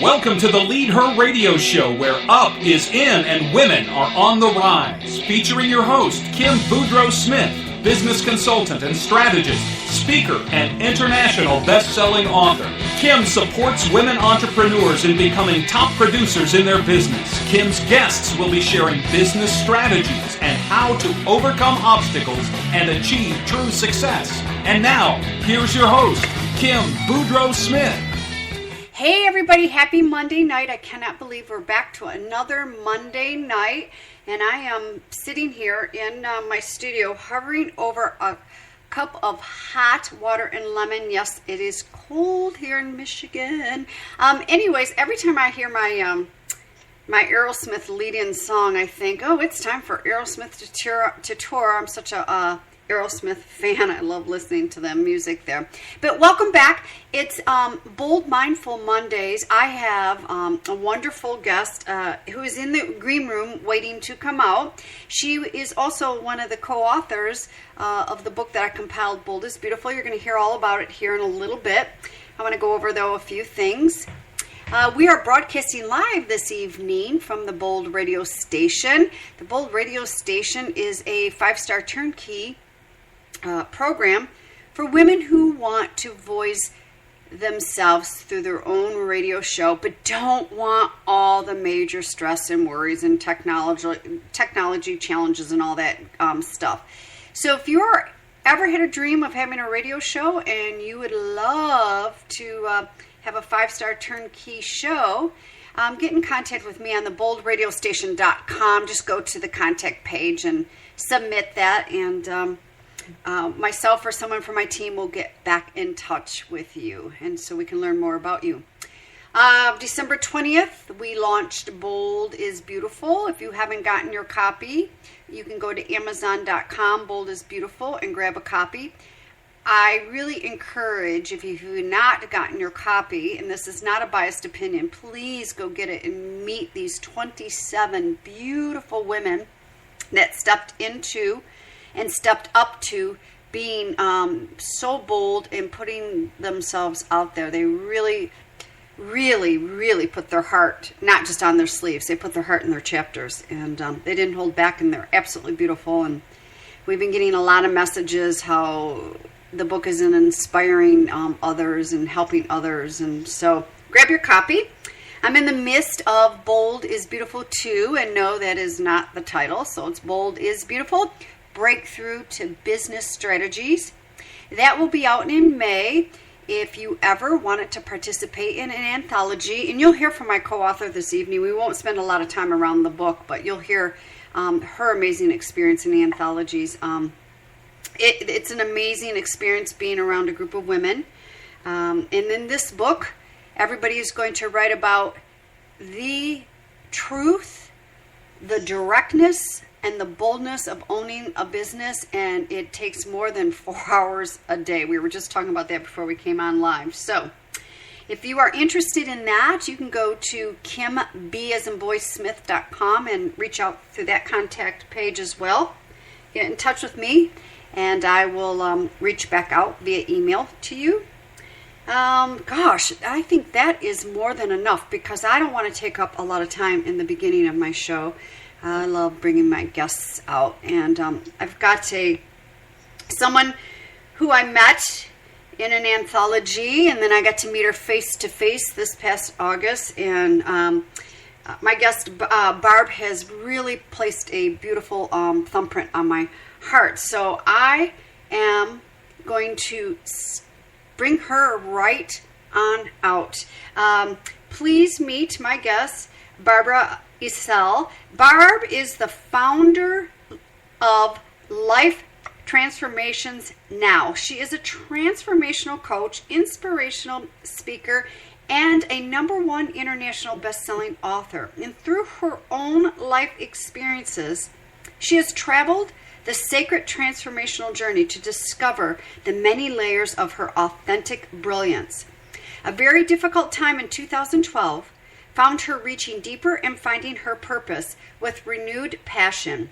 Welcome to the Lead Her Radio Show, where up is in and women are on the rise. Featuring your host, Kim Boudreaux-Smith, business consultant and strategist, speaker, and international best-selling author. Kim supports women entrepreneurs in becoming top producers in their business. Kim's guests will be sharing business strategies and how to overcome obstacles and achieve true success. And now, here's your host, Kim Boudreaux-Smith. Hey everybody, happy Monday night. I cannot believe we're back to another Monday night, and I am sitting here in my studio hovering over a cup of hot water and lemon. Yes, it is cold here in Michigan. Anyways, every time I hear my Aerosmith lead-in song, I think, oh, it's time for Aerosmith to tour. I'm such a Aerosmith fan. I love listening to the music there. But welcome back. It's Bold Mindful Mondays. I have a wonderful guest who is in the green room waiting to come out. She is also one of the co-authors of the book that I compiled, Bold is Beautiful. You're going to hear all about it here in a little bit. I want to go over, though, a few things. We are broadcasting live this evening from the Bold radio station. The Bold radio station is a 5-star turnkey program for women who want to voice themselves through their own radio show, but don't want all the major stress and worries and technology challenges and all that stuff. So if you're ever had a dream of having a radio show and you would love to have a 5-star turnkey show, get in contact with me on the boldradiostation.com. Just go to the contact page and submit that, and myself or someone from my team will get back in touch with you, and so we can learn more about you. December 20th, we launched Bold is Beautiful. If you haven't gotten your copy, you can go to Amazon.com, Bold is Beautiful, and grab a copy. I really encourage, if you've not gotten your copy, and this is not a biased opinion, please go get it and meet these 27 beautiful women that stepped into and stepped up to being so bold and putting themselves out there. They really, really, really put their heart, not just on their sleeves, they put their heart in their chapters, and they didn't hold back, and they're absolutely beautiful. And we've been getting a lot of messages how the book is inspiring others and helping others, and so grab your copy. I'm in the midst of Bold is Beautiful 2, and no, that is not the title, so it's Bold is Beautiful, Breakthrough to Business Strategies. That will be out in May. If you ever wanted to participate in an anthology, and you'll hear from my co-author this evening. We won't spend a lot of time around the book, but you'll hear her amazing experience in anthologies. It's an amazing experience being around a group of women. And in this book, everybody is going to write about the truth, the directness, and the boldness of owning a business, and it takes more than 4 hours a day. We were just talking about that before we came on live. So if you are interested in that, you can go to kimb.smith.com and reach out through that contact page as well. Get in touch with me, and I will reach back out via email to you. Gosh, I think that is more than enough, because I don't want to take up a lot of time in the beginning of my show. I love bringing my guests out, and I've got someone who I met in an anthology, and then I got to meet her face to face this past August, and my guest Barb has really placed a beautiful thumbprint on my heart, so I am going to bring her right on out. Please meet my guest, Barb Eisele. Barb is the founder of Life Transformations Now. She is a transformational coach, inspirational speaker, and a #1 international best-selling author. And through her own life experiences, she has traveled the sacred transformational journey to discover the many layers of her authentic brilliance. A very difficult time in 2012 found her reaching deeper and finding her purpose with renewed passion.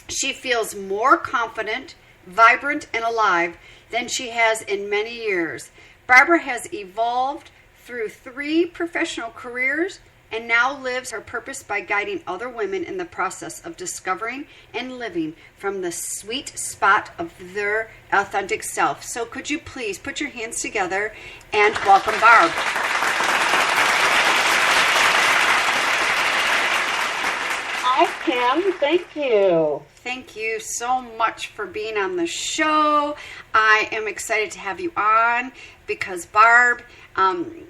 She feels more confident, vibrant, and alive than she has in many years. Barbara has evolved through 3 professional careers and now lives her purpose by guiding other women in the process of discovering and living from the sweet spot of their authentic self. So could you please put your hands together and welcome Barb. Hi, Kim. Thank you. Thank you so much for being on the show. I am excited to have you on because Barb,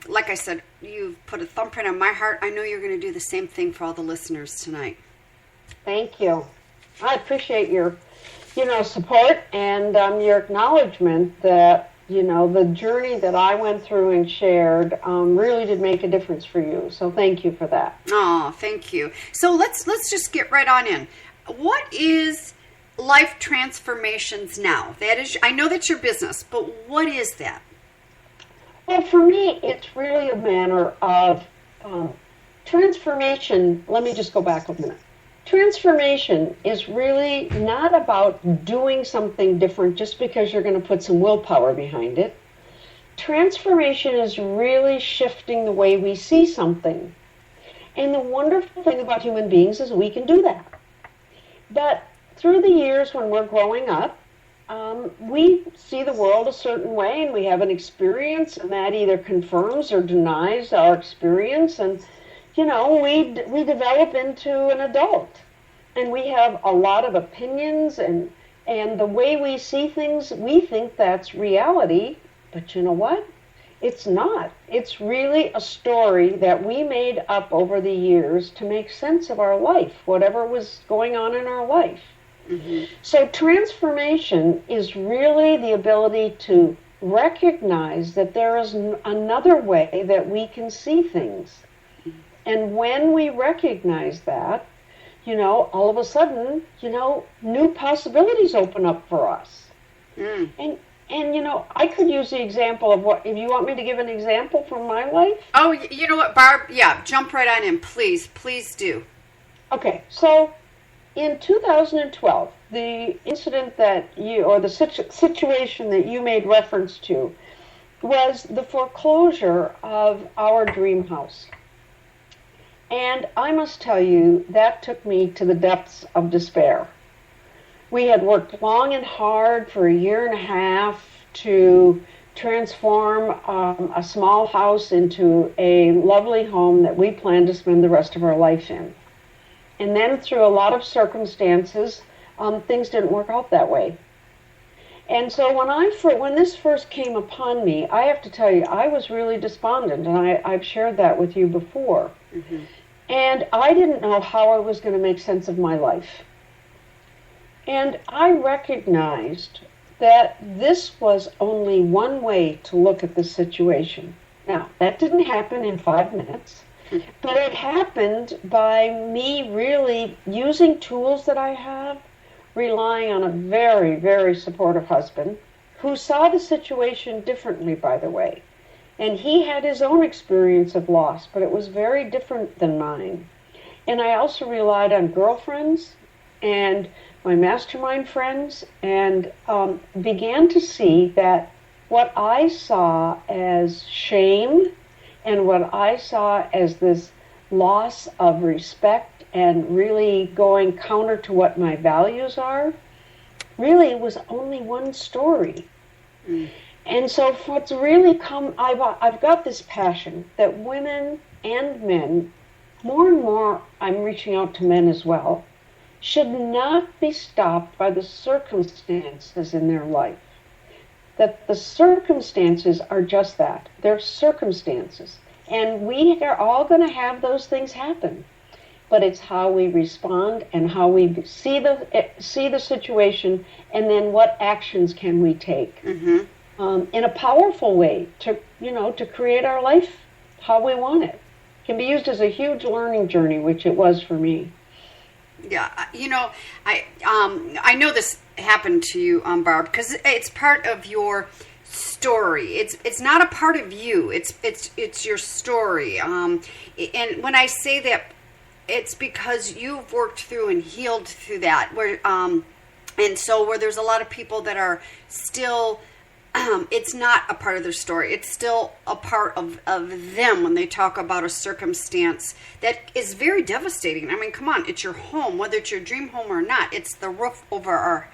like I said, you've put a thumbprint on my heart. I know you're going to do the same thing for all the listeners tonight. Thank you. I appreciate your, support and your acknowledgement that, the journey that I went through and shared really did make a difference for you. So thank you for that. Oh, thank you. So let's just get right on in. What is Life Transformations Now? That is, I know that's your business, but what is that? Well, for me, it's really a manner of transformation. Let me just go back a minute. Transformation is really not about doing something different just because you're going to put some willpower behind it. Transformation is really shifting the way we see something. And the wonderful thing about human beings is we can do that. But through the years when we're growing up, we see the world a certain way and we have an experience, and that either confirms or denies our experience. And we develop into an adult, and we have a lot of opinions, and the way we see things, we think that's reality, but you know what? It's not. It's really a story that we made up over the years to make sense of our life, whatever was going on in our life. Mm-hmm. So transformation is really the ability to recognize that there is another way that we can see things. And when we recognize that, all of a sudden, new possibilities open up for us. Mm. And I could use the example of if you want me to give an example from my life. Oh, you know what, Barb? Yeah, jump right on in, please. Please do. Okay, so in 2012, the incident the situation that you made reference to was the foreclosure of our dream house. And I must tell you, that took me to the depths of despair. We had worked long and hard for 1.5 years to transform a small house into a lovely home that we planned to spend the rest of our life in. And then through a lot of circumstances, things didn't work out that way. And so when this first came upon me, I have to tell you, I was really despondent, and I've shared that with you before. Mm-hmm. And I didn't know how I was going to make sense of my life. And I recognized that this was only one way to look at the situation. Now, that didn't happen in 5 minutes, but it happened by me really using tools that I have, relying on a very, very supportive husband who saw the situation differently, by the way. And he had his own experience of loss, but it was very different than mine. And I also relied on girlfriends and my mastermind friends, and began to see that what I saw as shame and what I saw as this loss of respect and really going counter to what my values are, really was only one story. Mm. And so what's really I've got this passion that women and men, more and more I'm reaching out to men as well, should not be stopped by the circumstances in their life. That the circumstances are just that. They're circumstances. And we are all going to have those things happen. But it's how we respond and how we see the situation, and then what actions can we take. Mm-hmm. In a powerful way to create our life how we want it. It can be used as a huge learning journey, which it was for me. Yeah, I know this happened to you, Barb, because it's part of your story. It's not a part of you. It's your story. And when I say that, it's because you've worked through and healed through that. Where there's a lot of people that are still it's not a part of their story. It's still a part of them when they talk about a circumstance that is very devastating. I mean, come on, it's your home, whether it's your dream home or not. It's the roof over our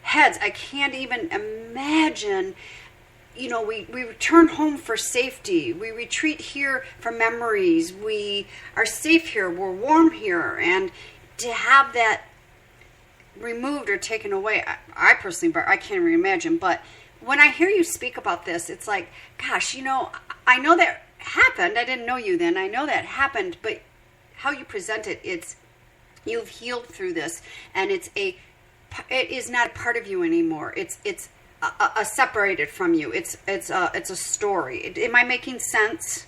heads. I can't even imagine. You know, we return home for safety. We retreat here for memories. We are safe here. We're warm here. And to have that removed or taken away, I personally, I can't even imagine. But when I hear you speak about this, it's like, gosh, you know, I know that happened. I didn't know you then. I know that happened. But how you present it, it's you've healed through this. And it is not a part of you anymore. It's separated from you. It's a story. Am I making sense?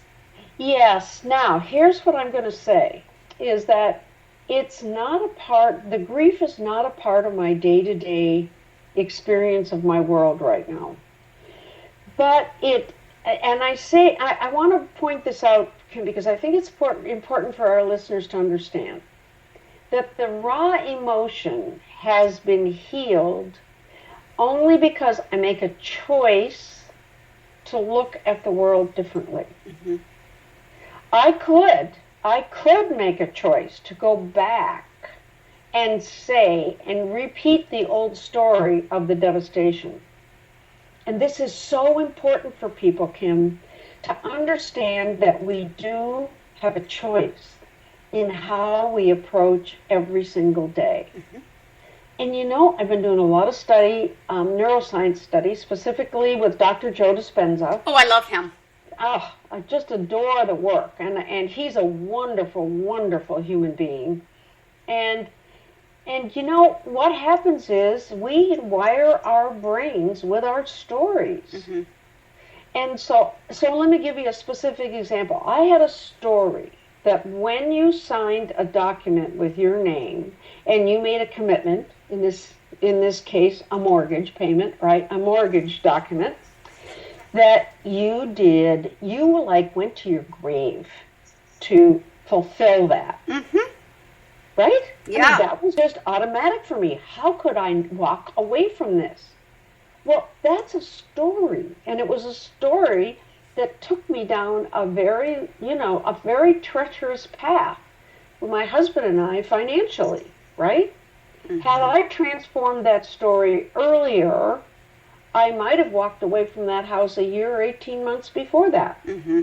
Yes. Now, here's what I'm going to say, is that it's not a part, the grief is not a part of my day-to-day experience of my world right now. But and I want to point this out, because I think it's important for our listeners to understand that the raw emotion has been healed only because I make a choice to look at the world differently. Mm-hmm. I could make a choice to go back and say and repeat the old story of the devastation. And this is so important for people, Kim, to understand that we do have a choice in how we approach every single day. Mm-hmm. And you know, I've been doing a lot of neuroscience studies, specifically with Dr. Joe Dispenza. Oh, I love him. Oh, I just adore the work. And he's a wonderful, wonderful human being. And you know, what happens is we wire our brains with our stories. Mm-hmm. And so let me give you a specific example. I had a story that when you signed a document with your name and you made a commitment, in this case, a mortgage payment, right? A mortgage document that you went to your grave to fulfill that. Mm-hmm. Right? Yeah. I mean, that was just automatic for me. How could I walk away from this? Well, that's a story. And it was a story that took me down a very treacherous path with my husband and I financially, right? Mm-hmm. Had I transformed that story earlier, I might have walked away from that house a year or 18 months before that. Mm-hmm.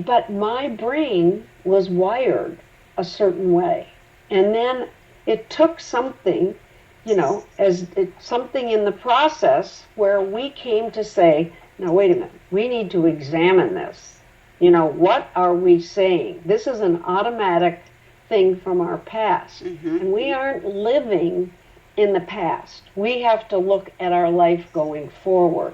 But my brain was wired a certain way. And then it took something, something in the process where we came to say, now wait a minute, we need to examine this. What are we saying? This is an automatic thing from our past. Mm-hmm. And we aren't living in the past. We have to look at our life going forward.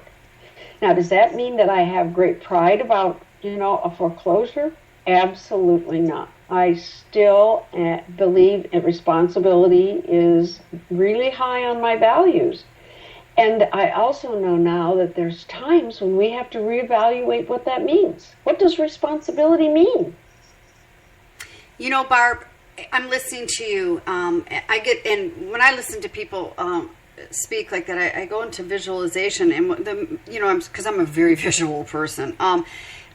Now, does that mean that I have great pride about, a foreclosure? Absolutely not. I still believe that responsibility is really high on my values. And I also know now that there's times when we have to reevaluate what that means. What does responsibility mean? Barb, I'm listening to you. And when I listen to people speak like that, I go into visualization, and because I'm a very visual person.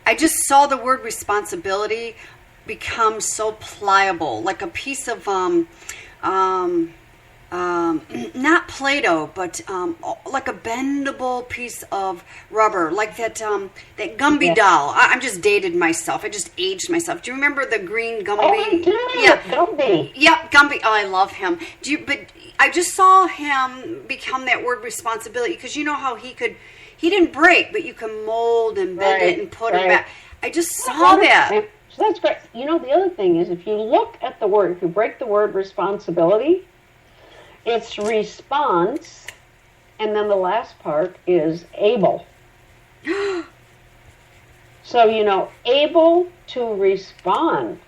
I just saw the word responsibility become so pliable, like a piece of not Play-Doh, but like a bendable piece of rubber, like that Gumby doll. I'm just dated myself. I just aged myself. Do you remember the green Gumby? Oh, I do. Yeah, Gumby. Yep, Gumby. Oh, I love him. But I just saw him become that word responsibility, because you know how he didn't break, but you can mold and bend it and put it back. I just saw that. So that's great. The other thing is, if you look at the word, if you break the word responsibility, it's response, and then the last part is able. So, able to respond.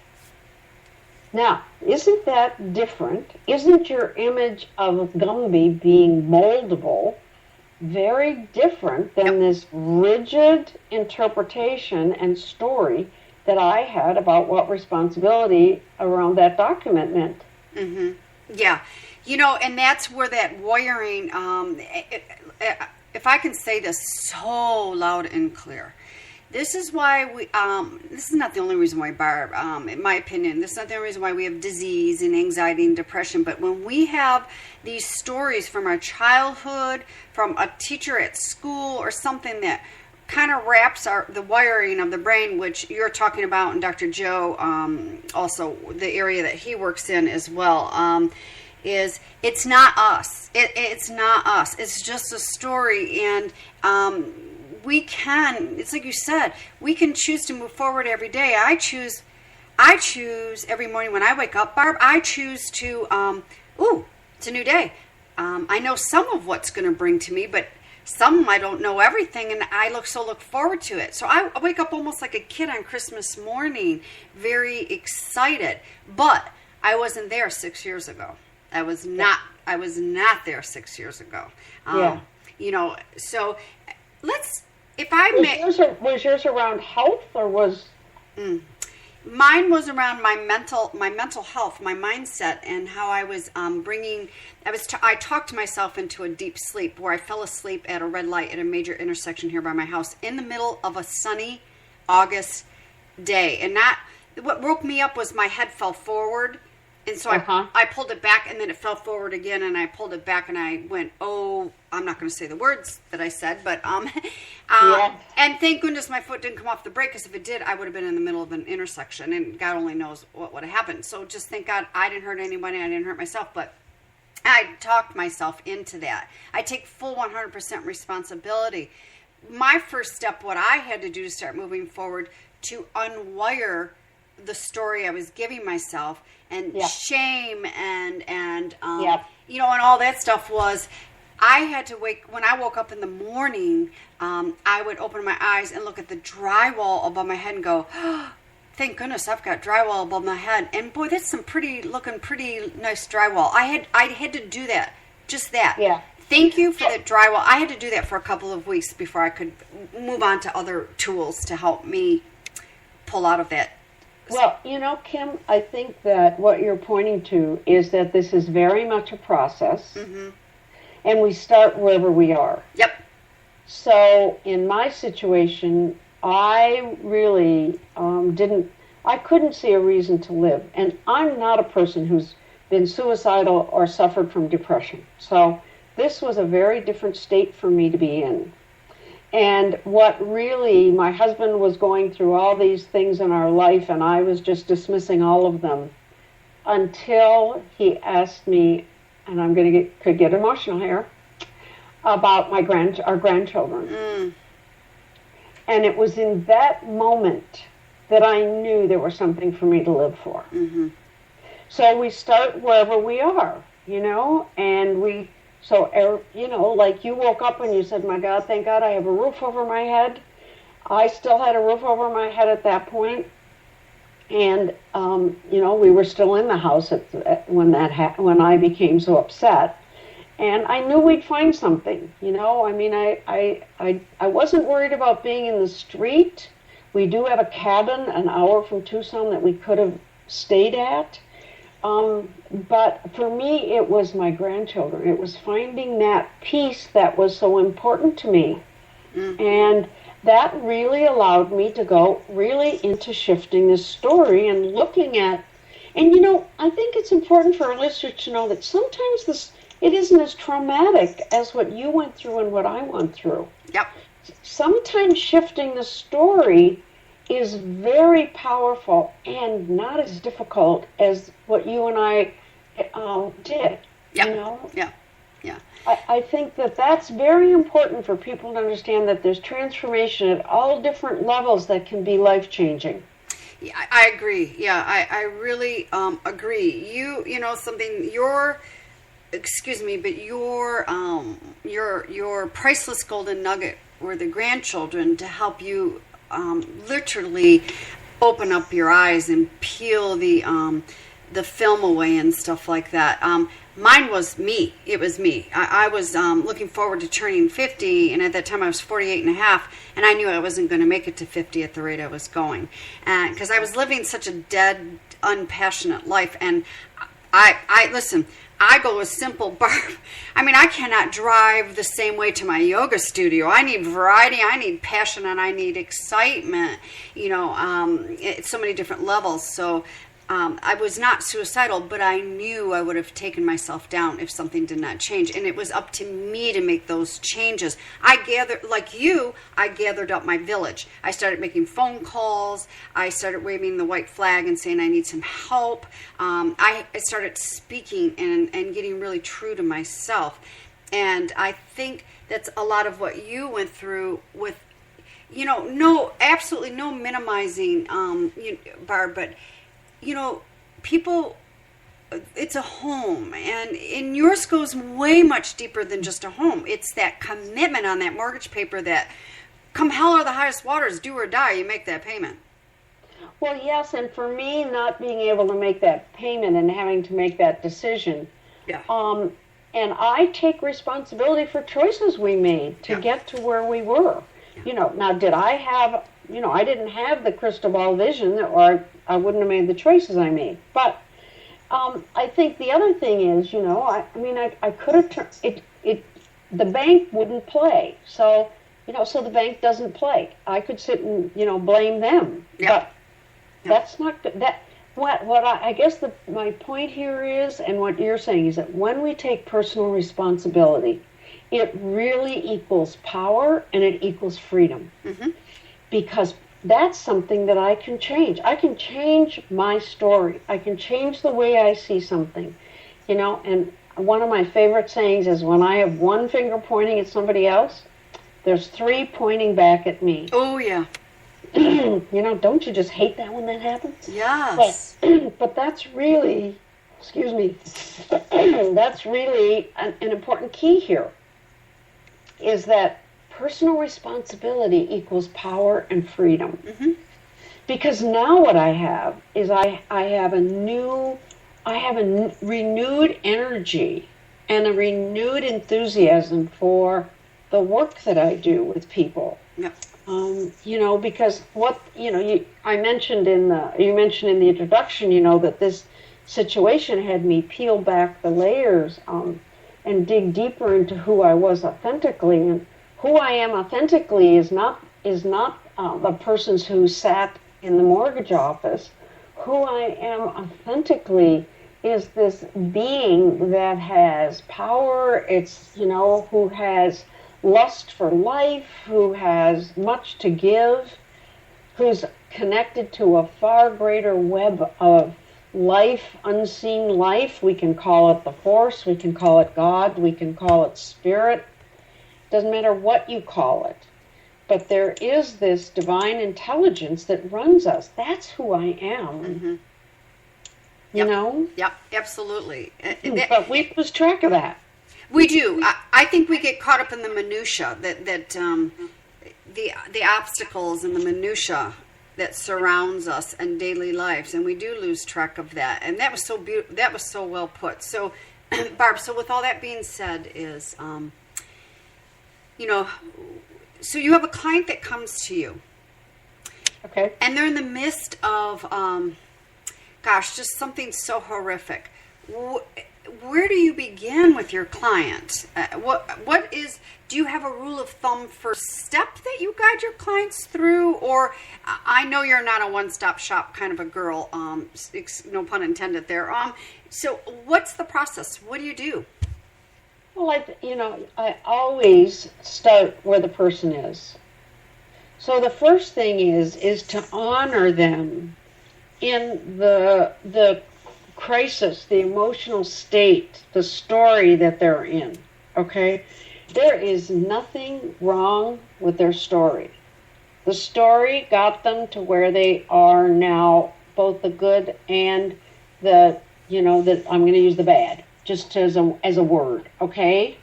Now, isn't that different? Isn't your image of Gumby being moldable very different than this rigid interpretation and story that I had about what responsibility around that document meant? Mm-hmm. Yeah. And that's where that wiring, if I can say this so loud and clear, this is why this is not the only reason why, Barb, in my opinion, this is not the only reason why we have disease and anxiety and depression, but when we have these stories from our childhood, from a teacher at school or something that kind of wraps the wiring of the brain, which you're talking about, and Dr. Joe, also the area that he works in as well, is it's not us. It's not us. It's just a story, and it's like you said, we can choose to move forward every day. I choose every morning when I wake up, Barb, I choose to, it's a new day. I know some of what's going to bring to me, but some I don't know everything, and I look forward to it. So I wake up almost like a kid on Christmas morning, very excited. But I wasn't there 6 years ago. I was not there 6 years ago. So let's, if I may. Was yours around health, or was? Mine was around my mental health, my mindset, and how I was I talked myself into a deep sleep where I fell asleep at a red light at a major intersection here by my house in the middle of a sunny August day. And what woke me up was my head fell forward. And so I pulled it back, and then it fell forward again, and I pulled it back, and I went, I'm not going to say the words that I said, but and thank goodness my foot didn't come off the brake, because if it did, I would have been in the middle of an intersection, and God only knows what would have happened. So just thank God I didn't hurt anybody, I didn't hurt myself, but I talked myself into that. I take full 100% responsibility. My first step, what I had to do to start moving forward, to unwire the story I was giving myself, and shame and all that stuff, was I had to when I woke up in the morning, I would open my eyes and look at the drywall above my head and go, thank goodness I've got drywall above my head. And boy, that's some pretty nice drywall. I had to do that, just that. Yeah. Thank you for that drywall. I had to do that for a couple of weeks before I could move on to other tools to help me pull out of that. Well, Kim, I think that what you're pointing to is that this is very much a process, and we start wherever we are. Yep. So in my situation, I really I couldn't see a reason to live. And I'm not a person who's been suicidal or suffered from depression. So this was a very different state for me to be in. And what really, my husband was going through all these things in our life, and I was just dismissing all of them until he asked me, and I'm going to could get emotional here, about our grandchildren. And it was in that moment that I knew there was something for me to live for. So we start wherever we are, and like you woke up and you said, my God, thank God I have a roof over my head. I still had a roof over my head at that point. And, we were still in the house when I became so upset. And I knew we'd find something, I wasn't worried about being in the street. We do have a cabin an hour from Tucson that we could have stayed at. But for me, it was my grandchildren. It was finding that peace that was so important to me. And that really allowed me to go really into shifting this story and looking at, and I think it's important for our listeners to know that sometimes it isn't as traumatic as what you went through and what I went through. Yep. Sometimes shifting the story is very powerful and not as difficult as what you and I did. Yeah. I think that's very important for people to understand, that there's transformation at all different levels that can be life-changing. Yeah, I agree. Yeah, I really agree. Your priceless golden nugget were the grandchildren, to help you literally open up your eyes and peel the film away and stuff like that. Mine was me. It was me. I was looking forward to turning 50, and at that time I was 48 and a half, and I knew I wasn't going to make it to 50 at the rate I was going. Because I was living such a dead, unpassionate life, and I listen, I go as simple, Barb. I mean, I cannot drive the same way to my yoga studio. I need variety, I need passion, and I need excitement, at so many different levels. So I was not suicidal, but I knew I would have taken myself down if something did not change. And it was up to me to make those changes. I gathered up my village. I started making phone calls. I started waving the white flag and saying I need some help. I started speaking and getting really true to myself. And I think that's a lot of what you went through with, absolutely no minimizing, Barb, but people, it's a home, and yours goes way much deeper than just a home. It's that commitment on that mortgage paper that come hell or the highest waters, do or die, you make that payment. Well, yes, and for me, not being able to make that payment and having to make that decision, and I take responsibility for choices we made to get to where we were. Now, did I have, I didn't have the crystal ball vision, or I wouldn't have made the choices I made. But I think the other thing is, I could have turned the bank wouldn't play. So, so the bank doesn't play. I could sit and, blame them. Yeah. But that's not good. I guess my point here is, and what you're saying is that when we take personal responsibility, it really equals power and it equals freedom. Mm-hmm. Because that's something that I can change. I can change my story. I can change the way I see something. And one of my favorite sayings is when I have one finger pointing at somebody else, there's three pointing back at me. Oh, yeah. Don't you just hate that when that happens? Yes. But that's really, that's really an important key here, is that personal responsibility equals power and freedom. Mm-hmm. Because now what I have is I have a renewed energy and a renewed enthusiasm for the work that I do with people. Yep. Because you mentioned in the introduction, that this situation had me peel back the layers and dig deeper into who I was authentically. And who I am authentically is not the person who sat in the mortgage office. Who I am authentically is this being that has power. It's, who has lust for life, who has much to give, who's connected to a far greater web of life, unseen life. We can call it the force, we can call it God, we can call it spirit. Doesn't matter what you call it. But there is this divine intelligence that runs us. That's who I am. Mm-hmm. Yep, absolutely. But we lose track of that. We do. I think we get caught up in the minutia, that the obstacles and the minutia that surrounds us in daily lives, and we do lose track of that. And that was so well put. So, Barb. So with all that being said, is so you have a client that comes to you, okay, and they're in the midst of just something so horrific. Where do you begin with your client? Do you have a rule of thumb first step that you guide your clients through? Or I know you're not a one-stop shop kind of a girl, no pun intended there. So what's the process? What do you do? Well, I always start where the person is. So the first thing is to honor them in the crisis, the emotional state, the story that they're in, okay? There is nothing wrong with their story. The story got them to where they are now, both the good and I'm going to use the bad, just as a word, okay?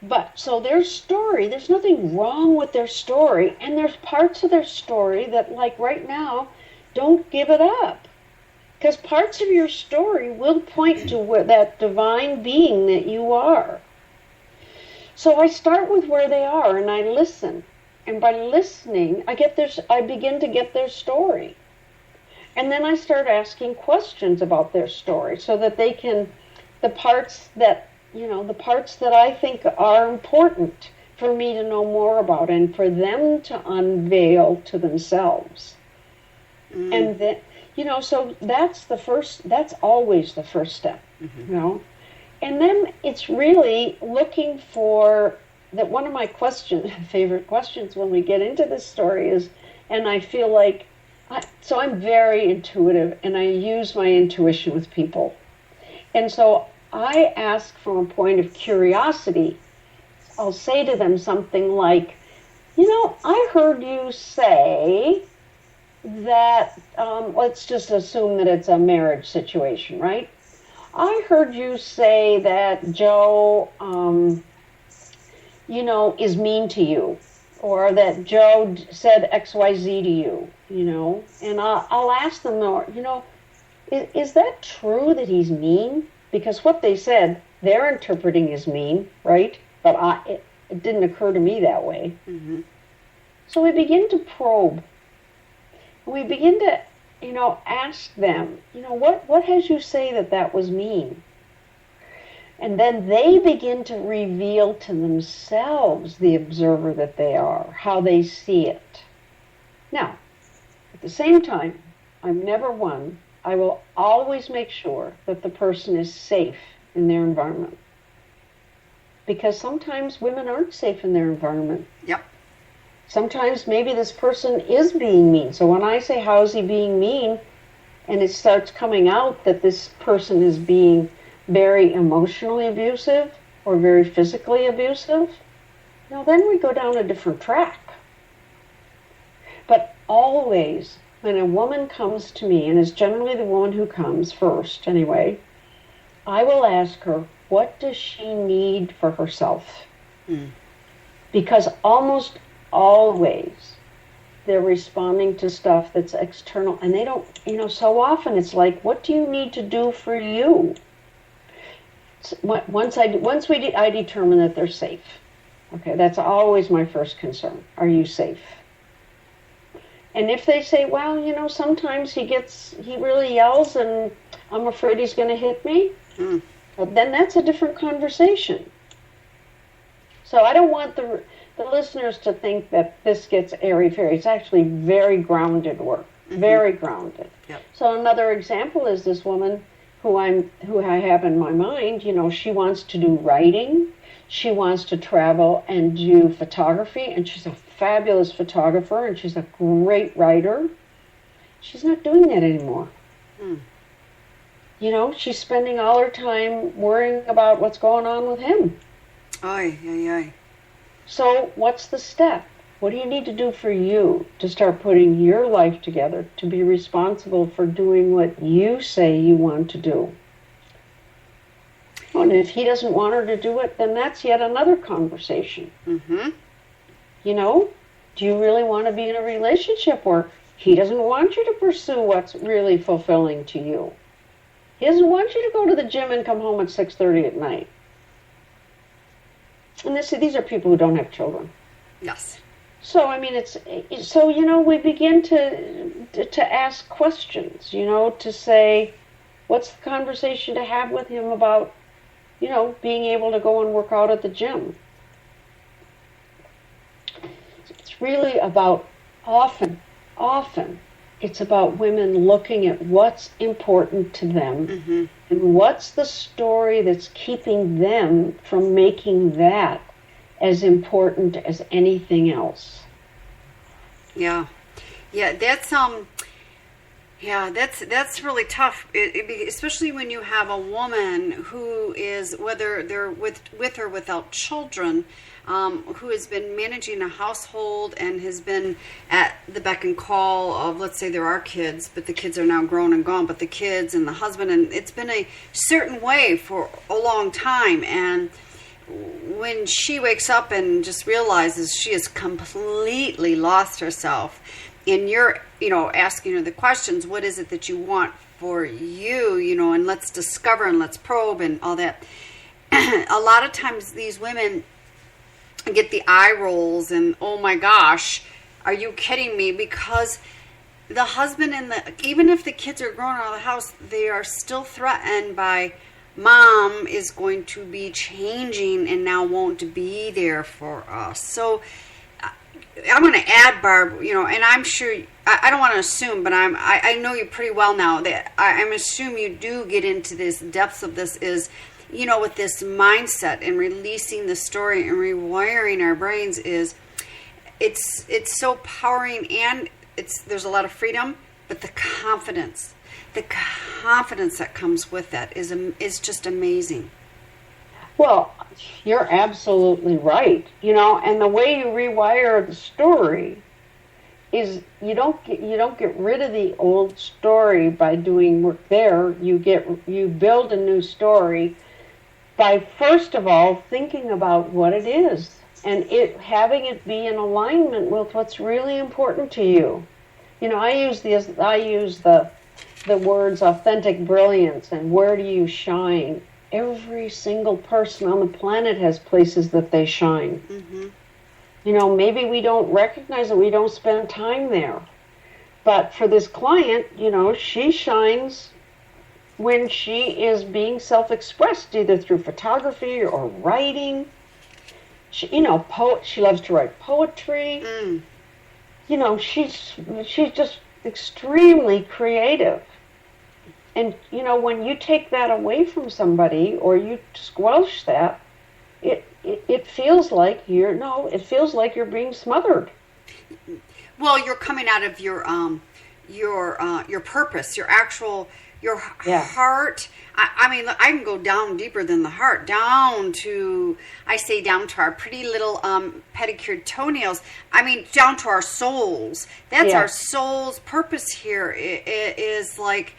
But, so their story, there's nothing wrong with their story, and there's parts of their story that, like right now, don't give it up. Because parts of your story will point to that divine being that you are. So I start with where they are and I listen. And by listening, I begin to get their story. And then I start asking questions about their story so that they can, the parts that I think are important for me to know more about and for them to unveil to themselves. And then, so that's always the first step, And then it's really looking for that. One of my favorite questions when we get into this story is, and I feel like, so I'm very intuitive and I use my intuition with people. And so I ask from a point of curiosity. I'll say to them something like, I heard you say that, let's just assume that it's a marriage situation, right? I heard you say that Joe, is mean to you, or that Joe said XYZ to you, and I'll ask them, is that true that he's mean? Because what they said, they're interpreting as mean, right? But it didn't occur to me that way. Mm-hmm. So we begin to probe. We begin to, ask them, what has you say that was mean? And then they begin to reveal to themselves the observer that they are, how they see it. Now, at the same time, I'm never one. I will always make sure that the person is safe in their environment. Because sometimes women aren't safe in their environment. Yep. Sometimes maybe this person is being mean. So when I say, how is he being mean? And it starts coming out that this person is being very emotionally abusive or very physically abusive, then we go down a different track. But always, when a woman comes to me, and it's generally the woman who comes first anyway, I will ask her, what does she need for herself? Because almost always they're responding to stuff that's external, and they don't, so often it's like, what do you need to do for you? Once I determine that they're safe. Okay, that's always my first concern. Are you safe? And if they say, well, sometimes he really yells and I'm afraid he's going to hit me, well, then that's a different conversation. So I don't want the listeners to think that this gets airy-fairy. It's actually very grounded work, very grounded. Yep. So another example is this woman who I have in my mind. She wants to do writing, she wants to travel and do photography, and she's a fabulous photographer, and she's a great writer. She's not doing that anymore. She's spending all her time worrying about what's going on with him. Oy, oy, oy. So what's the step? What do you need to do for you to start putting your life together to be responsible for doing what you say you want to do? And if he doesn't want her to do it, then that's yet another conversation. Mm-hmm. Do you really want to be in a relationship where he doesn't want you to pursue what's really fulfilling to you? He doesn't want you to go to the gym and come home at 6:30 at night. And these are people who don't have children. Yes. So, we begin to ask questions, to say, what's the conversation to have with him about, being able to go and work out at the gym? It's really about, often, it's about women looking at what's important to them and what's the story that's keeping them from making that as important as anything else. Yeah, that's really tough, especially when you have a woman who is, whether they're with or without children, who has been managing a household and has been at the beck and call of, let's say there are kids, but the kids are now grown and gone, but the kids and the husband, and it's been a certain way for a long time. And when she wakes up and just realizes she has completely lost herself, and you're, asking her the questions, what is it that you want for you, and let's discover and let's probe and all that. A lot of times these women get the eye rolls and, oh my gosh, are you kidding me? Because the husband and even if the kids are grown out of the house, they are still threatened by mom is going to be changing and now won't be there for us. So I'm going to add, Barb, and I'm sure, I don't want to assume, but I know you pretty well now, that I'm assuming you do get into this depths of this is, with this mindset and releasing the story and rewiring our brains is, it's so powering, and there's a lot of freedom, but the confidence that comes with that is just amazing. Well, you're absolutely right. And the way you rewire the story is you don't get rid of the old story by doing work there. You build a new story by, first of all, thinking about what it is and having it be in alignment with what's really important to you. I use the words authentic brilliance and where do you shine. Every single person on the planet has places that they shine. Mm-hmm. Maybe we don't recognize it, we don't spend time there. But for this client, she shines when she is being self-expressed, either through photography or writing. She loves to write poetry. She's just extremely creative. And, when you take that away from somebody or you squelch that, it feels like you're being smothered. Well, you're coming out of your purpose, your heart. I mean, I can go down deeper than the heart, down to our pretty little pedicured toenails. I mean, down to our souls. That's our soul's purpose here. It is like,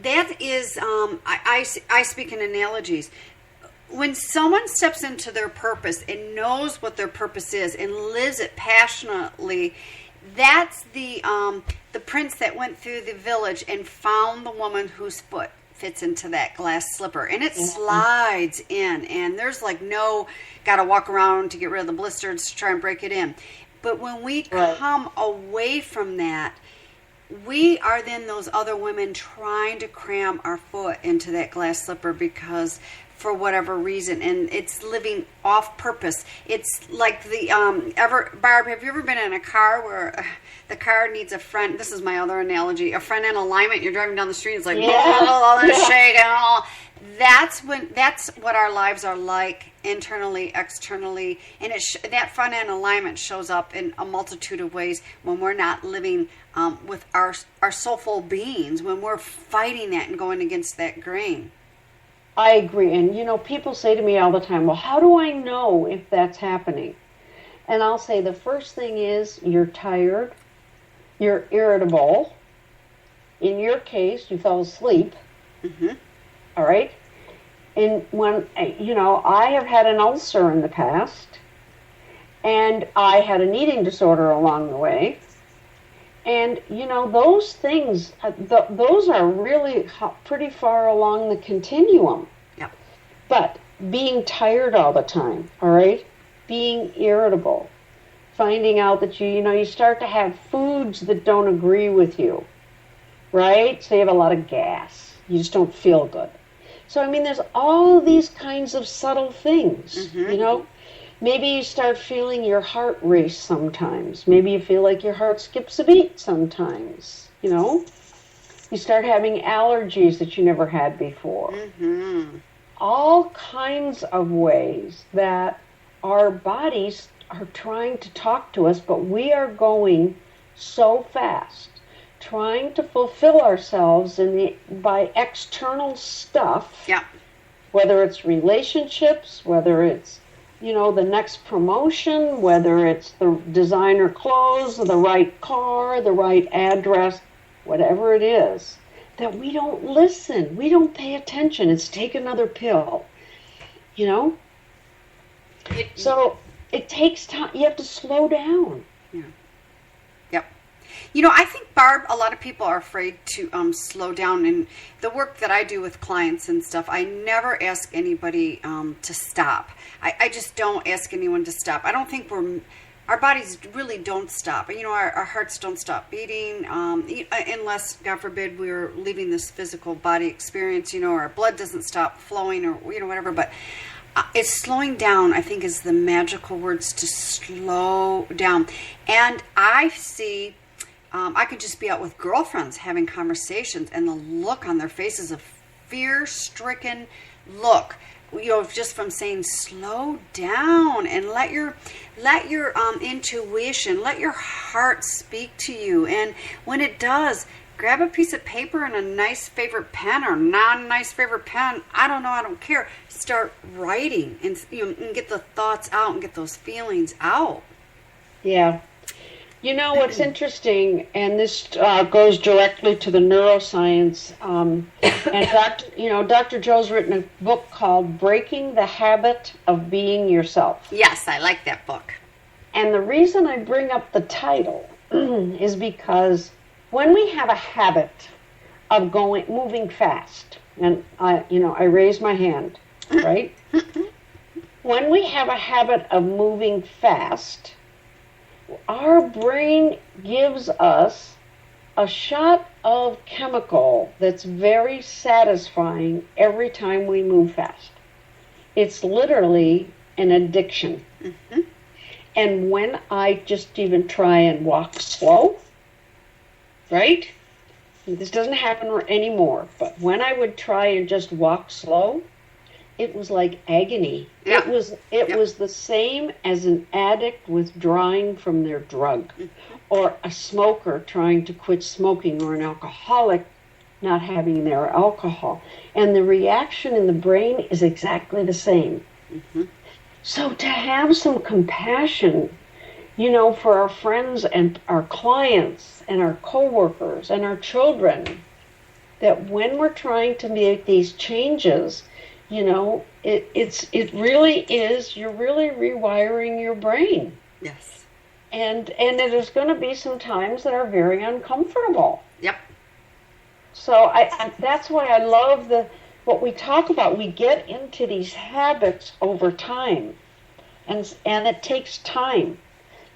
that is, I speak in analogies. When someone steps into their purpose and knows what their purpose is and lives it passionately, that's the prince that went through the village and found the woman whose foot fits into that glass slipper, and it slides in, and there's gotta walk around to get rid of the blisters to try and break it in. But when we come away from that, we are then those other women trying to cram our foot into that glass slipper because for whatever reason, and it's living off purpose. It's like Barb, have you ever been in a car where the car needs a friend? This is my other analogy, a friend in alignment. You're driving down the street, it's like, shake and all. That's what our lives are like, internally, externally, and that front end alignment shows up in a multitude of ways when we're not living with our soulful beings, when we're fighting that and going against that grain. I agree, and people say to me all the time, well, how do I know if that's happening? And I'll say the first thing is you're tired, you're irritable. In your case, you fell asleep. Mm-hmm. All right? And when, I have had an ulcer in the past, and I had an eating disorder along the way. And, those things, those are really pretty far along the continuum. Yep. But being tired all the time, all right? Being irritable, finding out that you start to have foods that don't agree with you, right? So you have a lot of gas. You just don't feel good. So, there's all these kinds of subtle things, mm-hmm. Maybe you start feeling your heart race sometimes. Maybe you feel like your heart skips a beat sometimes, You start having allergies that you never had before. Mm-hmm. All kinds of ways that our bodies are trying to talk to us, but we are going so fast, trying to fulfill ourselves by external stuff. Yeah. Whether it's relationships, whether it's the next promotion, whether it's the designer clothes, the right car, the right address, whatever it is, that we don't listen, we don't pay attention. It's take another pill, So it takes time. You have to slow down. Yeah. Yep. I think, Barb, a lot of people are afraid to slow down. And the work that I do with clients and stuff, I never ask anybody to stop. I just don't ask anyone to stop. I don't think our bodies really don't stop. Our hearts don't stop beating unless, God forbid, we're leaving this physical body experience. Our blood doesn't stop flowing or, whatever. But it's slowing down, I think, is the magical words, to slow down. And I see, I could just be out with girlfriends having conversations, and the look on their faces, a fear-stricken look, just from saying slow down and let your intuition, let your heart speak to you. And when it does, grab a piece of paper and a nice favorite pen or non-nice favorite pen. I don't know. I don't care. Start writing and and get the thoughts out and get those feelings out. Yeah. What's interesting, and this goes directly to the neuroscience, and Dr. Joe's written a book called Breaking the Habit of Being Yourself. Yes, I like that book. And the reason I bring up the title is because when we have a habit of moving fast, and I raise my hand, right? When we have a habit of moving fast, our brain gives us a shot of chemical that's very satisfying every time we move fast. It's literally an addiction. Mm-hmm. And when I just even try and walk slow, right? This doesn't happen anymore, but when I would try and just walk slow, it was like agony. Yeah. It was the same as an addict withdrawing from their drug, or a smoker trying to quit smoking, or an alcoholic not having their alcohol. And the reaction in the brain is exactly the same. Mm-hmm. So to have some compassion, for our friends and our clients and our coworkers and our children, that when we're trying to make these changes, it really is, you're really rewiring your brain. Yes. And there's going to be some times that are very uncomfortable. Yep. So that's why I love what we talk about. We get into these habits over time, and it takes time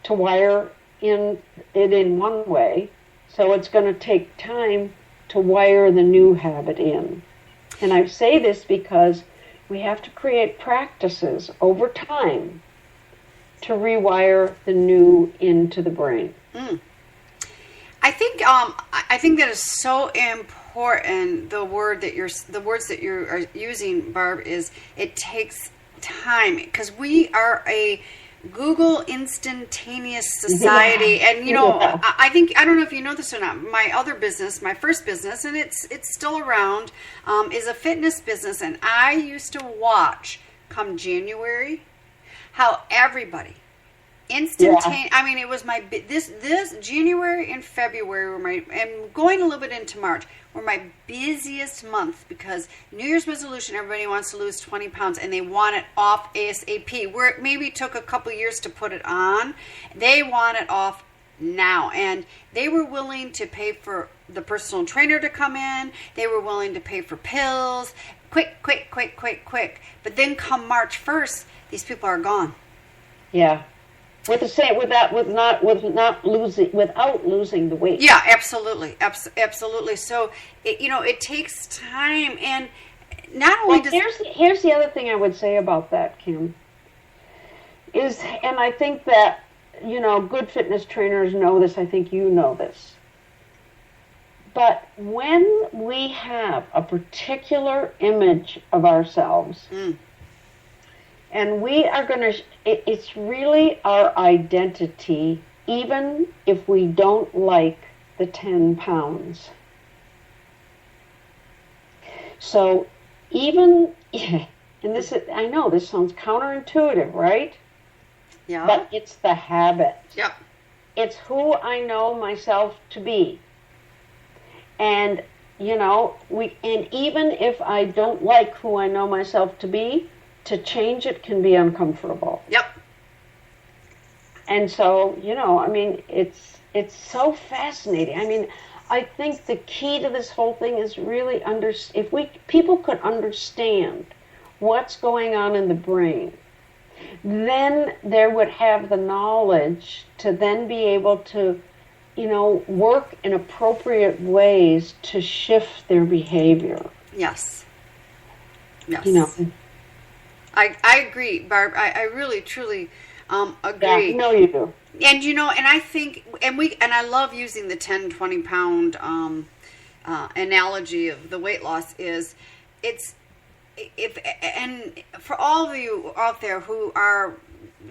to wire it in one way. So it's going to take time to wire the new habit in. And I say this because we have to create practices over time to rewire the new into the brain. Mm. I think that is so important. The words that you are using, Barb, is it takes time, because we are a Google instantaneous society. Yeah. And yeah. I don't know if you know this or not, my other business, my first business, and it's still around, is a fitness business. And I used to watch, come January, how everybody instantaneous. Yeah. I mean, it was this January and February were and going a little bit into March were my busiest months, because New Year's resolution, everybody wants to lose 20 pounds and they want it off ASAP. Where it maybe took a couple years to put it on, they want it off now. And they were willing to pay for the personal trainer to come in. They were willing to pay for pills. Quick. But then come March 1st, these people are gone. Yeah. Without losing the weight. Yeah, absolutely. So it takes time, and not only here's the other thing I would say about that, Kim, is, and I think that good fitness trainers know this. I think you know this. But when we have a particular image of ourselves. And we are going to, it's really our identity, even if we don't like the 10 pounds. So even, and this is, I know this sounds counterintuitive, right? Yeah. But it's the habit. Yep. It's who I know myself to be. And, and even if I don't like who I know myself to be, to change it can be uncomfortable. Yep. And so, it's so fascinating. I think the key to this whole thing is really people could understand what's going on in the brain, then they would have the knowledge to then be able to, work in appropriate ways to shift their behavior. Yes. Yes. I agree, Barb. I really, truly agree. Yeah, no, you do. And and I think, and I love using the 10, 20 pound analogy of the weight loss and for all of you out there who are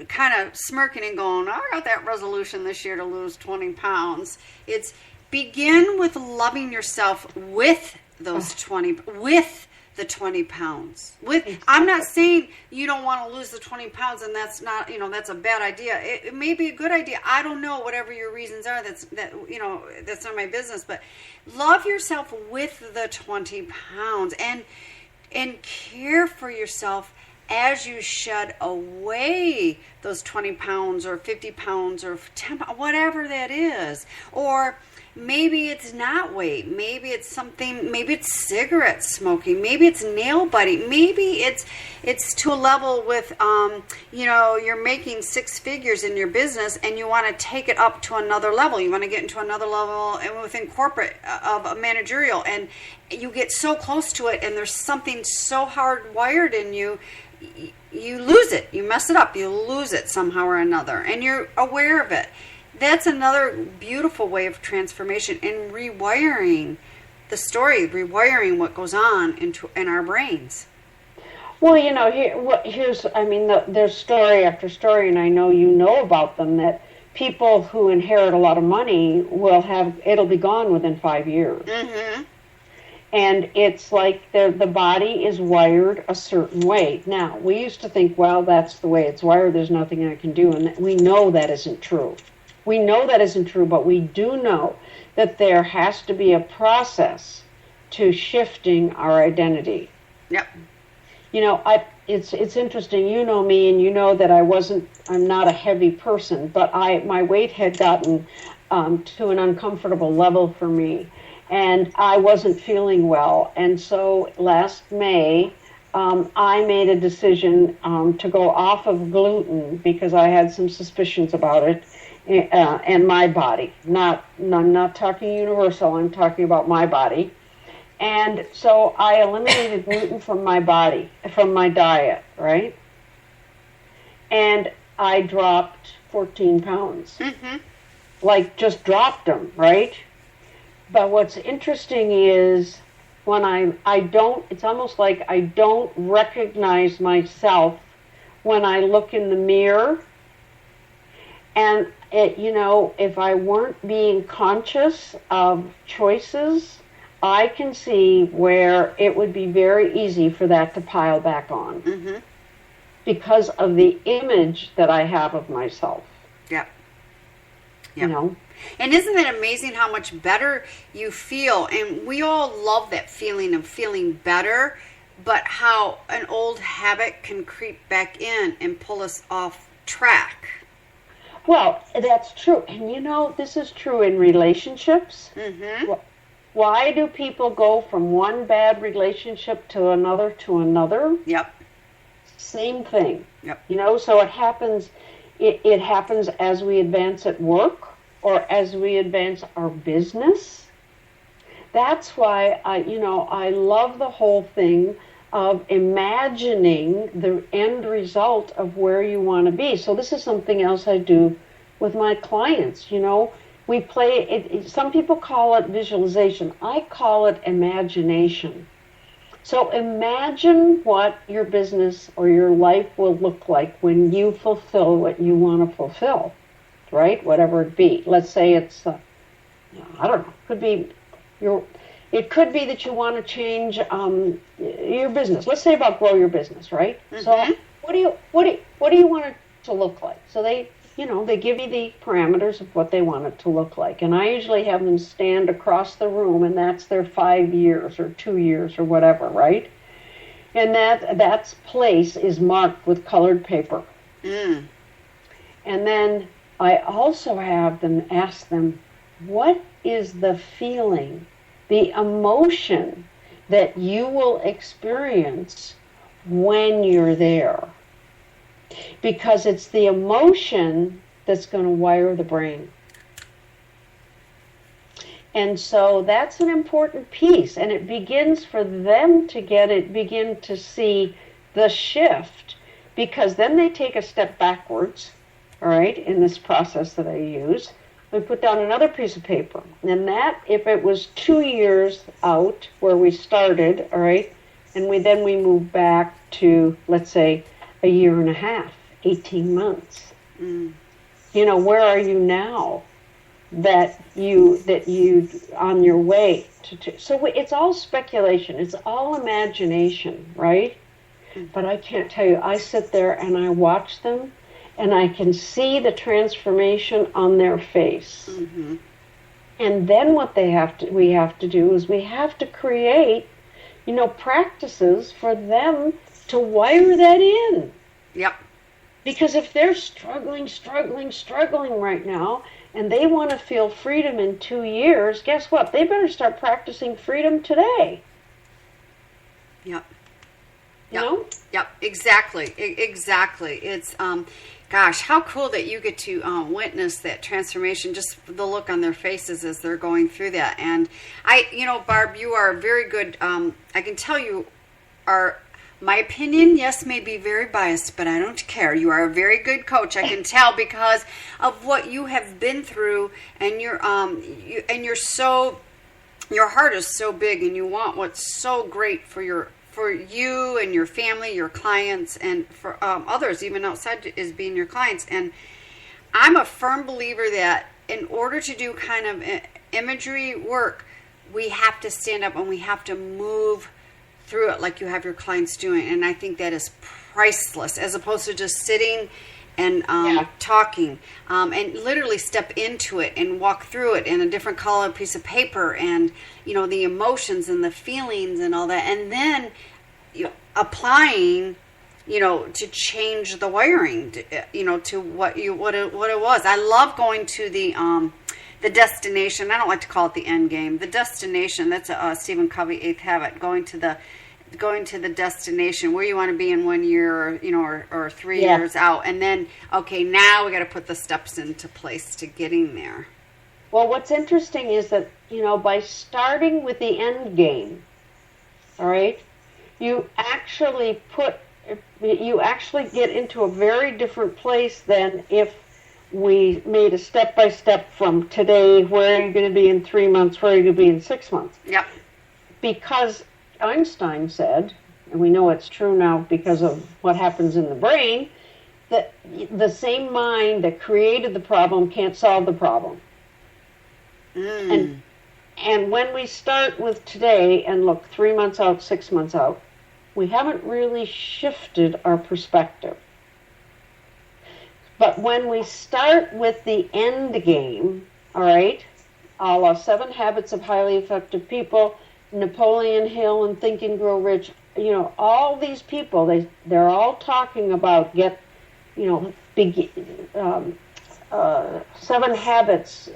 kind of smirking and going, I got that resolution this year to lose 20 pounds. It's begin with loving yourself with those 20, with the 20 pounds. I'm not saying you don't want to lose the 20 pounds and that's not, that's a bad idea. It may be a good idea. I don't know, whatever your reasons are, that's not my business, but love yourself with the 20 pounds and care for yourself as you shed away those 20 pounds or 50 pounds or 10, whatever that is. Or maybe it's not weight. Maybe it's something, maybe it's cigarette smoking. Maybe it's nail biting. Maybe it's to a level with, you're making six figures in your business and you want to take it up to another level. You want to get into another level within corporate of a managerial, and you get so close to it and there's something so hardwired in you, you lose it. You mess it up. You lose it somehow or another, and you're aware of it. That's another beautiful way of transformation and rewiring the story, rewiring what goes on in our brains. Well, there's story after story, and I know you know about them, that people who inherit a lot of money it'll be gone within 5 years. Mm-hmm. And it's like the body is wired a certain way. Now, we used to think, well, that's the way it's wired, there's nothing I can do, and we know that isn't true. We know that isn't true, but we do know that there has to be a process to shifting our identity. Yep. It's interesting. You know me, and you know that I'm not a heavy person, but my weight had gotten to an uncomfortable level for me, and I wasn't feeling well. And so last May, I made a decision to go off of gluten because I had some suspicions about it. And my body, I'm not talking universal, I'm talking about my body. And so I eliminated gluten from my diet, right? And I dropped 14 pounds. Mm-hmm. Like, just dropped them, right? But what's interesting is when it's almost like I don't recognize myself when I look in the mirror. And if I weren't being conscious of choices, I can see where it would be very easy for that to pile back on. Mm-hmm. Because of the image that I have of myself. Yep. And isn't it amazing how much better you feel? And we all love that feeling of feeling better, but how an old habit can creep back in and pull us off track. Well, that's true. And this is true in relationships. Mm-hmm. Why do people go from one bad relationship to another to another? Yep. Same thing. Yep. So it happens as we advance at work or as we advance our business. That's why I love the whole thing of imagining the end result of where you want to be. So this is something else I do with my clients. We play it. Some people call it visualization. I call it imagination. So imagine what your business or your life will look like when you fulfill what you want to fulfill, right? Whatever it be. Let's say it's, I don't know, it could be that you want to change your business. Let's say about grow your business, right? Mm-hmm. So what do you want it to look like? So they give you the parameters of what they want it to look like. And I usually have them stand across the room, and that's their 5 years or 2 years or whatever, right? And that place is marked with colored paper. Mm. And then I also have them ask them, what is the feeling, the emotion that you will experience when you're there? because it's the emotion that's going to wire the brain. And so that's an important piece, and it begins for them to begin to see the shift, because then they take a step backwards, all right, in this process that I use. We put down another piece of paper, and that, if it was 2 years out where we started, all right, and we move back to, let's say, a year and a half, 18 months. Where are you now? That you on your way to so it's all speculation, it's all imagination, right? But I can't tell you, I sit there and I watch them, and I can see the transformation on their face. And then what we have to do is we have to create, practices for them to wire that in. Yep. Because if they're struggling right now, and they want to feel freedom in 2 years, guess what? They better start practicing freedom today. Yep. You know? Yep, exactly. It's, gosh, how cool that you get to witness that transformation, just the look on their faces as they're going through that. And Barb, you are very good. I can tell you are... My opinion, yes, may be very biased, but I don't care. You are a very good coach. I can tell because of what you have been through, and your heart is so big, and you want what's so great for you and your family, your clients, and for others, even outside is being your clients. And I'm a firm believer that in order to do kind of imagery work, we have to stand up and we have to move through it like you have your clients doing, and I think that is priceless, as opposed to just sitting and talking, and literally step into it and walk through it in a different color piece of paper, and the emotions and the feelings and all that, and then applying to change the wiring to what it was. I love going to the destination. I don't like to call it the end game. The destination, that's a Stephen Covey 8th habit, going to the destination, where you want to be in 1 year, or 3 years out. And then, okay, now we got to put the steps into place to getting there. Well, what's interesting is that, by starting with the end game, all right, you actually get into a very different place than if we made a step-by-step from today, where are you going to be in 3 months, where are you going to be in 6 months. Yep. Because Einstein said, and we know it's true now because of what happens in the brain, that the same mind that created the problem can't solve the problem. And when we start with today and look 3 months out, 6 months out, we haven't really shifted our perspective. But when we start with the end game, all right, a la 7 Habits of Highly Effective People, Napoleon Hill and Think and Grow Rich, all these people, they're all talking about 7 Habits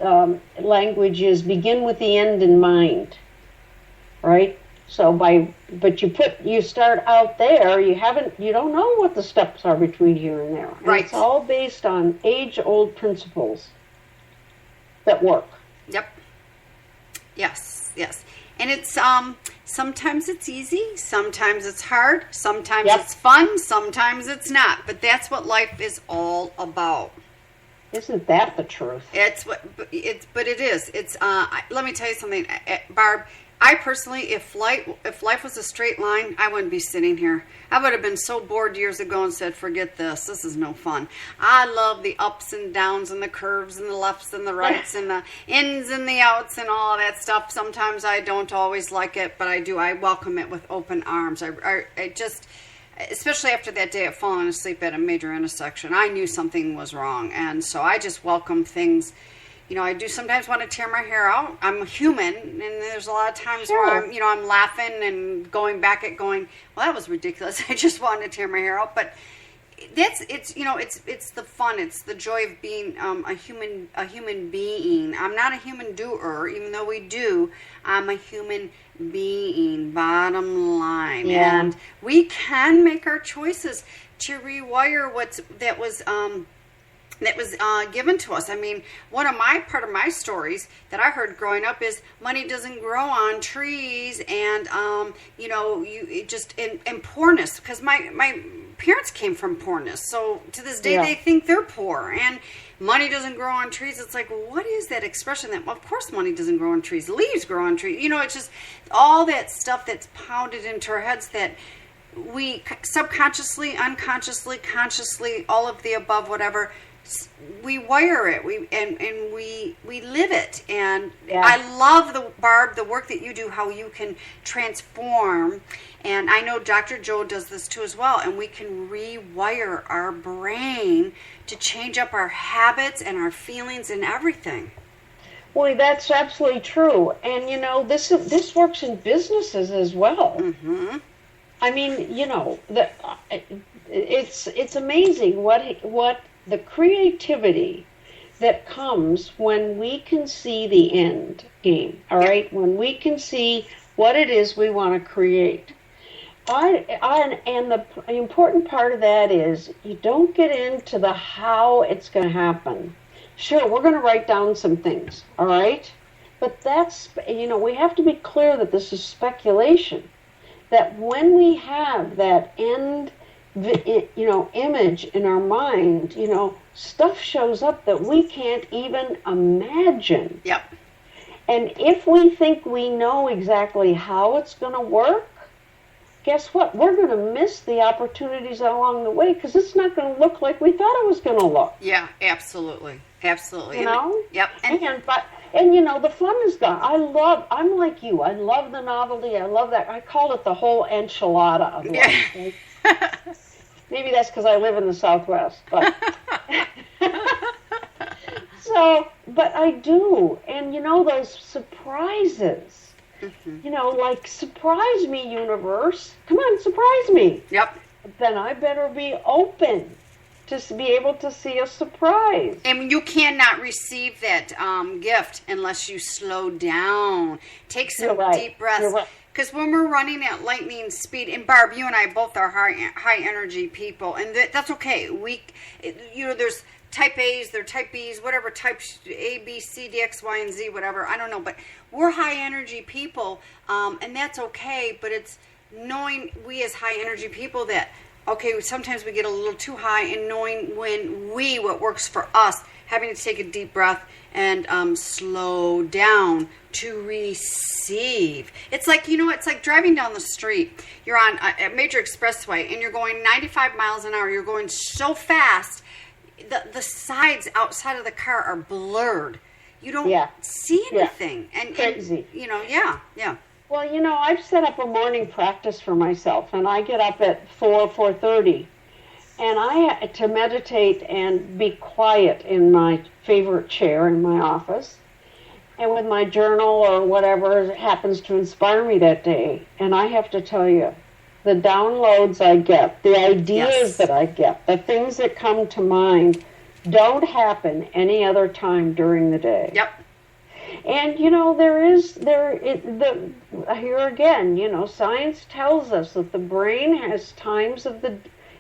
languages begin with the end in mind, right? So you start out there, you don't know what the steps are between here and there. And right. It's all based on age-old principles that work. Yep. Yes. And it's sometimes it's easy, sometimes it's hard, sometimes it's fun, sometimes it's not. But that's what life is all about. Isn't that the truth? But it is. It's let me tell you something, Barb. I personally, if life was a straight line, I wouldn't be sitting here. I would have been so bored years ago and said, forget this. This is no fun. I love the ups and downs and the curves and the lefts and the rights and the ins and the outs and all that stuff. Sometimes I don't always like it, but I do. I welcome it with open arms. I just, especially after that day of falling asleep at a major intersection, I knew something was wrong. And so I just welcome things. I do sometimes want to tear my hair out. I'm human, and there's a lot of times where I'm laughing and going back at well, that was ridiculous. I just wanted to tear my hair out. But it's the fun, it's the joy of being a human being. I'm not a human doer, even though we do. I'm a human being, bottom line. Yeah. And we can make our choices to rewire that was given to us. I mean, part of my stories that I heard growing up is money doesn't grow on trees, and and poorness, because my parents came from poorness, so to this day they think they're poor, and money doesn't grow on trees. It's like, well, what is that expression? That, well, of course money doesn't grow on trees. Leaves grow on trees. It's just all that stuff that's pounded into our heads that we subconsciously, unconsciously, consciously, all of the above, whatever, we wire it, we live it. And I love the work that you do, how you can transform. And I know Dr. Joe does this too as well. And we can rewire our brain to change up our habits and our feelings and everything. Well, that's absolutely true. And this works in businesses as well. Mm-hmm. I mean, it's amazing what the creativity that comes when we can see the end game, all right? When we can see what it is we want to create. And the important part of that is you don't get into the how it's going to happen. Sure, we're going to write down some things, all right? But that's, we have to be clear that this is speculation. That when we have that end image in our mind, stuff shows up that we can't even imagine. Yep. And if we think we know exactly how it's going to work, guess what? We're going to miss the opportunities along the way because it's not going to look like we thought it was going to look. Yeah, absolutely. Absolutely. Yep. And the fun is gone. I'm like you. I love the novelty. I love that. I call it the whole enchilada of life. Maybe that's because I live in the Southwest. But but I do. And those surprises. Mm-hmm. Like, surprise me, universe. Come on, surprise me. Yep. Then I better be open to be able to see a surprise. And you cannot receive that gift unless you slow down. Take some deep breaths. Because when we're running at lightning speed, and Barb, you and I both are high energy people, and that's okay. There's type A's, there's type B's, whatever, types A, B, C, D, X, Y, and Z, whatever. I don't know, but we're high energy people, and that's okay. But it's knowing, we as high energy people, that okay, sometimes we get a little too high, and knowing what works for us, having to take a deep breath and slow down to receive. It's like, it's like driving down the street. You're on a major expressway, and you're going 95 miles an hour. You're going so fast, the sides outside of the car are blurred. You don't see anything. And crazy. Yeah. Well, I've set up a morning practice for myself, and I get up at 4:30, and to meditate and be quiet in my favorite chair in my office, and with my journal or whatever happens to inspire me that day. And I have to tell you, the downloads I get, the ideas that I get, the things that come to mind don't happen any other time during the day. Yep. And, here again, science tells us that the brain has times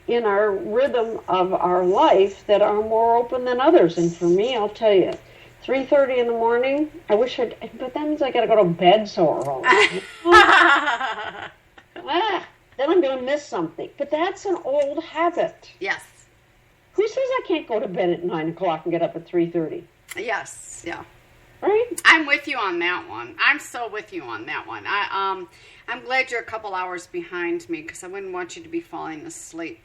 in our rhythm of our life that are more open than others. And for me, I'll tell you, 3:30 in the morning, but then I got to go to bed so early. Then I'm going to miss something. But that's an old habit. Yes. Who says I can't go to bed at 9 o'clock and get up at 3:30? Yes, yeah. Right? I'm with you on that one. I'm so with you on that one. I'm glad you're a couple hours behind me, because I wouldn't want you to be falling asleep.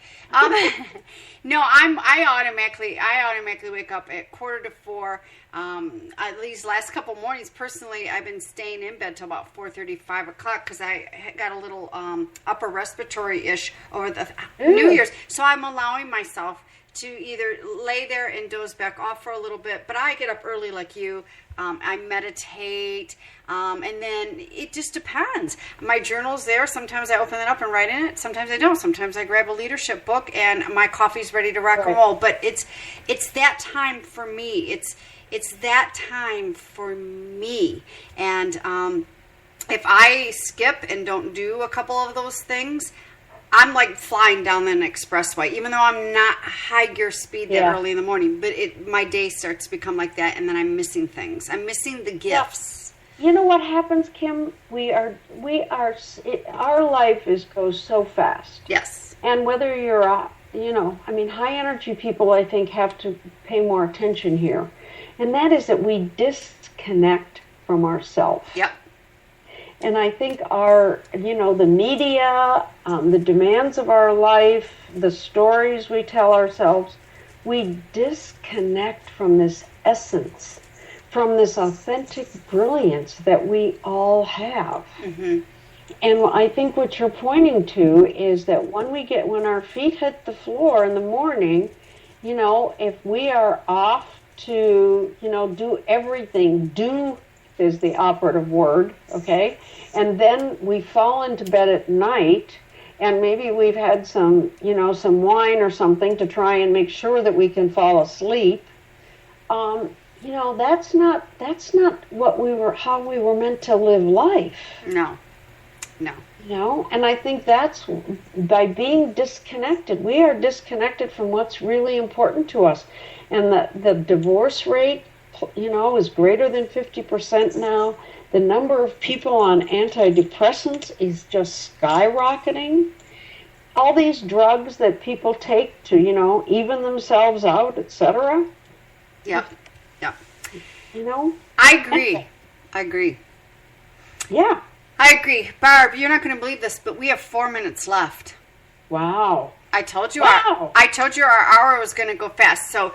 No, I automatically wake up at 3:45. At these last couple mornings, personally, I've been staying in bed till about 4:30, 5 o'clock, because I got a little upper respiratory-ish over the New Year's. So I'm allowing myself to either lay there and doze back off for a little bit, but I get up early like you. I meditate, and then it just depends. My journal's there. Sometimes I open it up and write in it. Sometimes I don't. Sometimes I grab a leadership book and my coffee's ready to rock and roll. But it's that time for me. It's that time for me. And if I skip and don't do a couple of those things, I'm like flying down an expressway, even though I'm not high gear speed that early in the morning. But my day starts to become like that, and then I'm missing things. I'm missing the gifts. You know what happens, Kim? Our life goes so fast. Yes. And whether you're, high energy people, I think, have to pay more attention here, and that is that we disconnect from ourselves. Yep. And I think the media, the demands of our life, the stories we tell ourselves, we disconnect from this essence, from this authentic brilliance that we all have. Mm-hmm. And I think what you're pointing to is that when our feet hit the floor in the morning, if we are off to, do everything, do is the operative word, okay? And then we fall into bed at night, and maybe we've had some wine or something to try and make sure that we can fall asleep. That's not how we were meant to live life. No. And I think that's by being disconnected. We are disconnected from what's really important to us. And the divorce rate, is greater than 50% now. The number of people on antidepressants is just skyrocketing. All these drugs that people take to, even themselves out, etc. Yep. I agree. Yeah. I agree. Barb, you're not going to believe this, but we have 4 minutes left. Wow. I told you Wow. our hour was going to go fast. So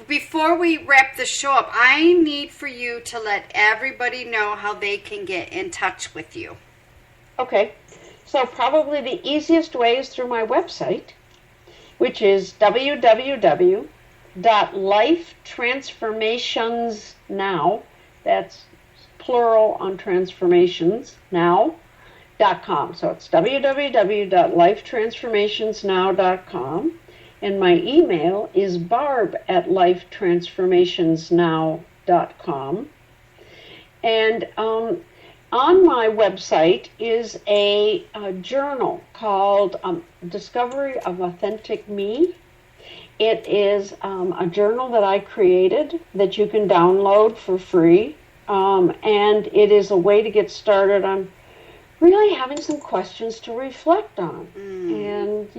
before we wrap the show up, I need for you to let everybody know how they can get in touch with you. Okay. So probably the easiest way is through my website, which is www.lifetransformationsnow, that's plural on transformations, now.com. So it's www.lifetransformationsnow.com. And my email is barb@lifetransformationsnow.com. And on my website is a journal called Discovery of Authentic Me. It is a journal that I created that you can download for free. And it is a way to get started on really having some questions to reflect on. And,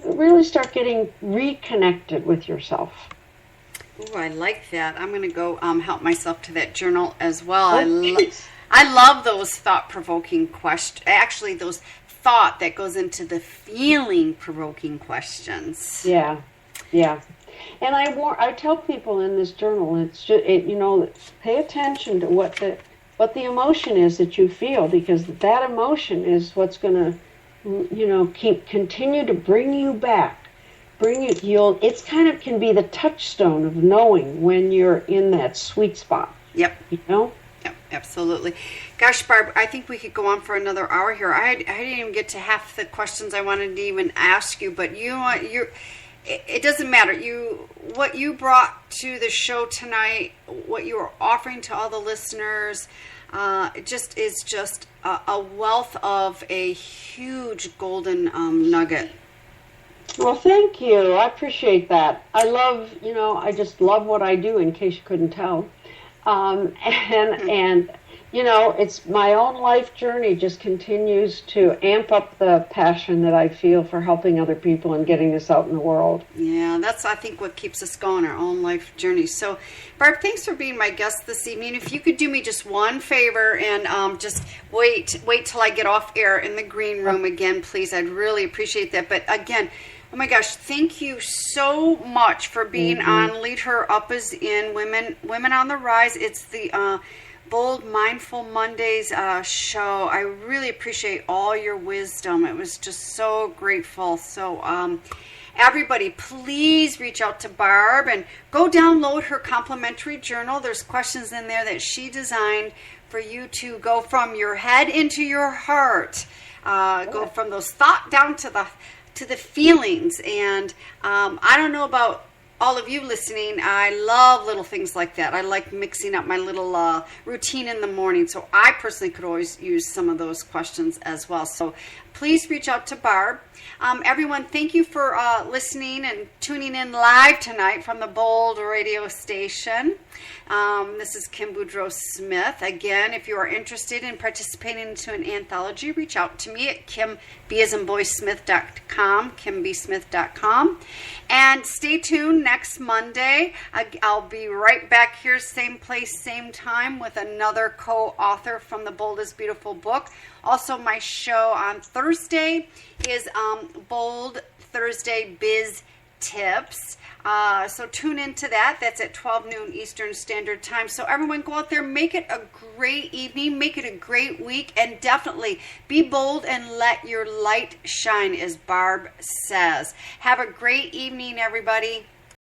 really start getting reconnected with yourself. Ooh, I like that. I'm going to go help myself to that journal as well. Oh, I love those thought-provoking questions. Actually, those thought that goes into the feeling-provoking questions. Yeah. And I tell people in this journal, it's just, pay attention to what the emotion is that you feel, because that emotion is what's going to continue to bring you back, it's kind of can be the touchstone of knowing when you're in that sweet spot. Yep. Yep, absolutely. Gosh, Barb, I think we could go on for another hour here. I didn't even get to half the questions I wanted to even ask you, but it doesn't matter. What you brought to the show tonight, what you were offering to all the listeners, it is just a wealth of a huge golden nugget. Well, thank you. I appreciate that. I just love what I do, in case you couldn't tell. And it's my own life journey just continues to amp up the passion that I feel for helping other people and getting this out in the world. Yeah, that's, I think, what keeps us going, our own life journey. So, Barb, thanks for being my guest this evening. If you could do me just one favor and just wait till I get off air in the green room again, please. I'd really appreciate that. But again, oh my gosh, thank you so much for being on Lead Her Up As In Women on the Rise. It's the Bold Mindful Mondays show. I really appreciate all your wisdom. It was just so grateful. So, everybody, please reach out to Barb and go download her complimentary journal. There's questions in there that she designed for you to go from your head into your heart, go from those thoughts down to the feelings. And I don't know about all of you listening, I love little things like that. I like mixing up my little routine in the morning. So I personally could always use some of those questions as well. So please reach out to Barb. Everyone, thank you for listening and tuning in live tonight from the Bold radio station. This is Kim Boudreau Smith. Again, if you are interested in participating into an anthology, reach out to me at kimbsmith.com, kimbsmith.com. And stay tuned next Monday. I'll be right back here, same place, same time, with another co-author from the Bold is Beautiful book. Also, my show on Thursday is Bold Thursday Biz Tips. So tune into that. That's at 12 noon Eastern Standard Time. So everyone, go out there, make it a great evening, make it a great week, and definitely be bold and let your light shine, as Barb says. Have a great evening, everybody.